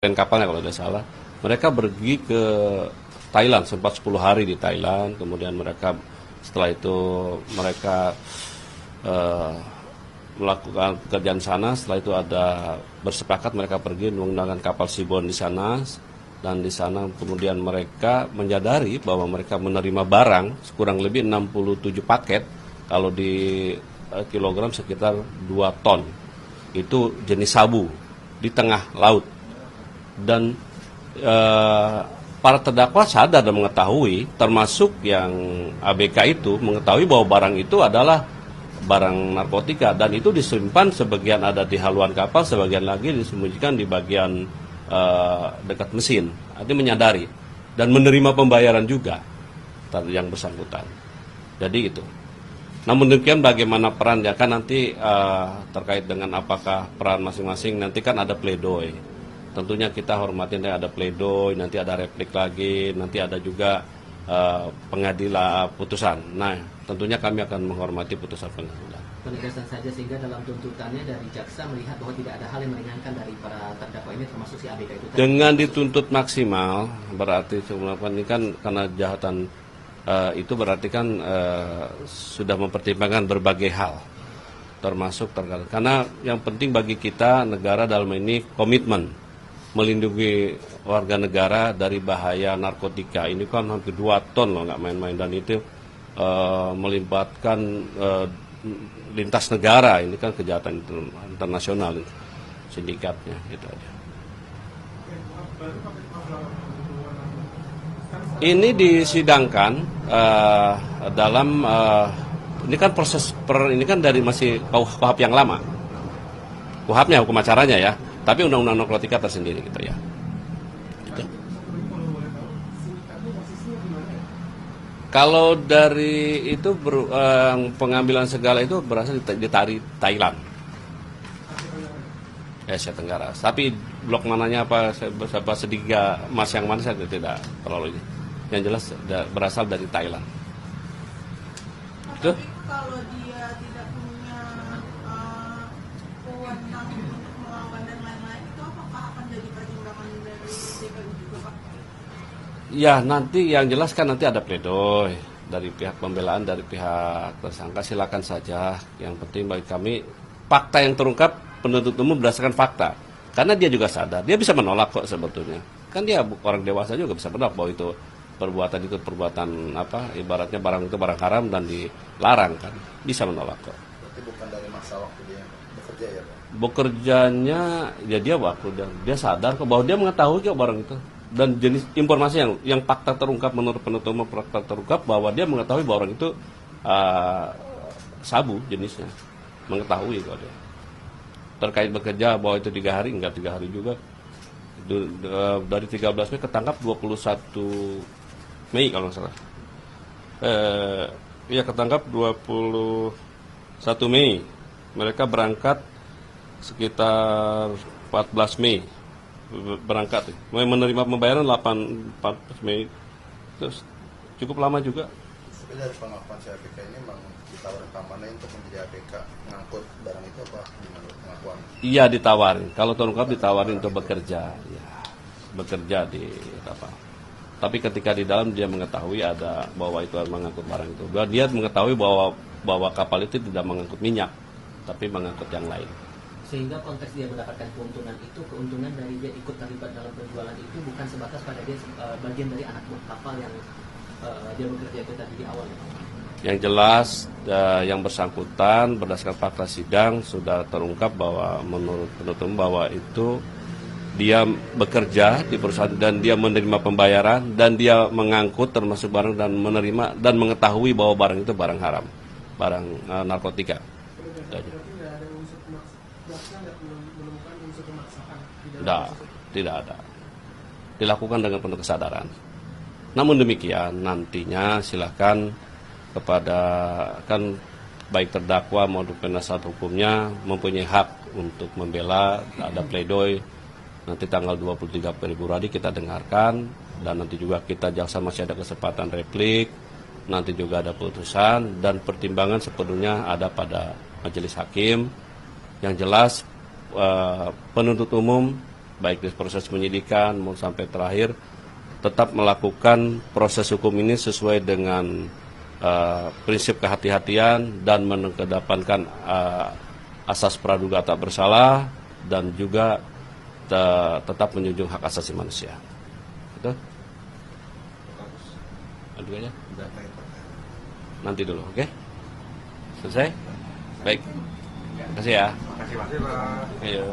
kapalnya kalau tidak salah, mereka pergi ke Thailand, sempat 10 hari di Thailand, kemudian mereka setelah itu mereka melakukan pekerjaan sana, setelah itu ada bersepakat mereka pergi menggunakan kapal Seabourn di sana, dan di sana kemudian mereka menyadari bahwa mereka menerima barang kurang lebih 67 paket, kalau di kilogram sekitar 2 ton, itu jenis sabu di tengah laut. Dan para terdakwa sadar dan mengetahui, termasuk yang ABK itu mengetahui bahwa barang itu adalah barang narkotika, dan itu disimpan sebagian ada di haluan kapal, sebagian lagi disembunyikan di bagian dekat mesin. Artinya menyadari dan menerima pembayaran juga yang bersangkutan. Jadi itu. Namun demikian bagaimana perannya kan nanti terkait dengan apakah peran masing-masing, nanti kan ada pledoi. Tentunya kita hormatin ada pledoi, nanti ada replik lagi, nanti ada juga pengadilan putusan. Nah, tentunya kami akan menghormati putusan pengadilan. Penegasan saja sehingga dalam tuntutannya dari jaksa melihat bahwa tidak ada hal yang meringankan dari para terdakwa ini, termasuk si ABK itu. Dengan dituntut maksimal, berarti ini kan karena kejahatan itu berarti kan sudah mempertimbangkan berbagai hal, termasuk karena yang penting bagi kita negara dalam ini komitmen melindungi warga negara dari bahaya narkotika. Ini kan hampir 2 ton loh, nggak main-main, dan itu melibatkan lintas negara. Ini kan kejahatan internasional sindikatnya, gitu aja. Ini disidangkan dalam ini kan proses ini kan dari masih KUHP yang lama, KUHP-nya, hukum acaranya ya, tapi undang-undang narkotika tersendiri gitu ya. Gitu. Kalau dari itu pengambilan segala itu berasal dari Thailand, Asia Tenggara. Tapi blok mananya apa sedikit mas yang mana saya tidak terlalu ini. Yang jelas berasal dari Thailand. Tapi kalau dia tidak punya wewenang untuk melawan dan lain-lain, itu apakah akan jadi pertimbangan dari DPU juga, Pak? Ya, nanti yang jelas kan nanti ada pledoi dari pihak pembelaan, dari pihak tersangka, silakan saja. Yang penting bagi kami fakta yang terungkap, penuntut umum berdasarkan fakta. Karena dia juga sadar, dia bisa menolak kok sebetulnya. Kan dia orang dewasa juga bisa menolak bahwa itu perbuatan apa, ibaratnya barang itu barang haram dan dilarang, kan bisa menolak kok. Berarti bukan dari masa waktu dia bekerja ya, Pak? Bekerjanya ya dia waktu dia sadar kok bahwa dia mengetahui kok barang itu, dan jenis informasi yang fakta terungkap menurut penuntut umum, fakta terungkap bahwa dia mengetahui bahwa orang itu sabu jenisnya, mengetahui kok dia. Terkait bekerja bahwa itu 3 hari, enggak 3 hari juga. Dari 13 Mei ketangkap 21 Mei kalau nggak salah. Iya, ketangkap 21 Mei. Mereka berangkat sekitar 14 Mei. Berangkat. Menerima pembayaran 14 Mei. Terus cukup lama juga. Tapi dari pengakuan si ABK ini memang ditawarin keamanan untuk menjadi ABK ngangkut barang itu apa gimana pengakuan? Iya, ditawarin. Kalau terungkap ditawarin untuk bekerja. Ya, bekerja di kapal. Tapi ketika di dalam dia mengetahui ada bahwa itu mengangkut barang itu. Dia mengetahui bahwa kapal itu tidak mengangkut minyak, tapi mengangkut yang lain. Sehingga konteks dia mendapatkan keuntungan itu, keuntungan dari dia ikut terlibat dalam penjualan itu bukan sebatas pada dia bagian dari anak buah kapal yang dia bekerja itu tadi di awal. Yang jelas yang bersangkutan berdasarkan fakta sidang sudah terungkap bahwa menurut penuntut umum bahwa itu dia bekerja di perusahaan dan dia menerima pembayaran dan dia mengangkut termasuk barang dan menerima dan mengetahui bahwa barang itu barang haram, barang narkotika. Tidak ada. Dilakukan dengan penuh kesadaran. Namun demikian nantinya silakan kepada kan baik terdakwa maupun penasihat hukumnya mempunyai hak untuk membela, ada pledoi. Nanti tanggal 23 Februari kita dengarkan, dan nanti juga kita jaksa masih ada kesempatan replik, nanti juga ada putusan, dan pertimbangan sepenuhnya ada pada majelis hakim. Yang jelas penuntut umum baik di proses penyidikan maupun sampai terakhir, tetap melakukan proses hukum ini sesuai dengan prinsip kehati-hatian dan mengedepankan asas praduga tak bersalah dan juga tetap menjunjung hak asasi manusia. Betul? Aduanya? Nanti dulu, oke? Selesai? Baik. Terima kasih ya. Terima kasih Pak. Ayo.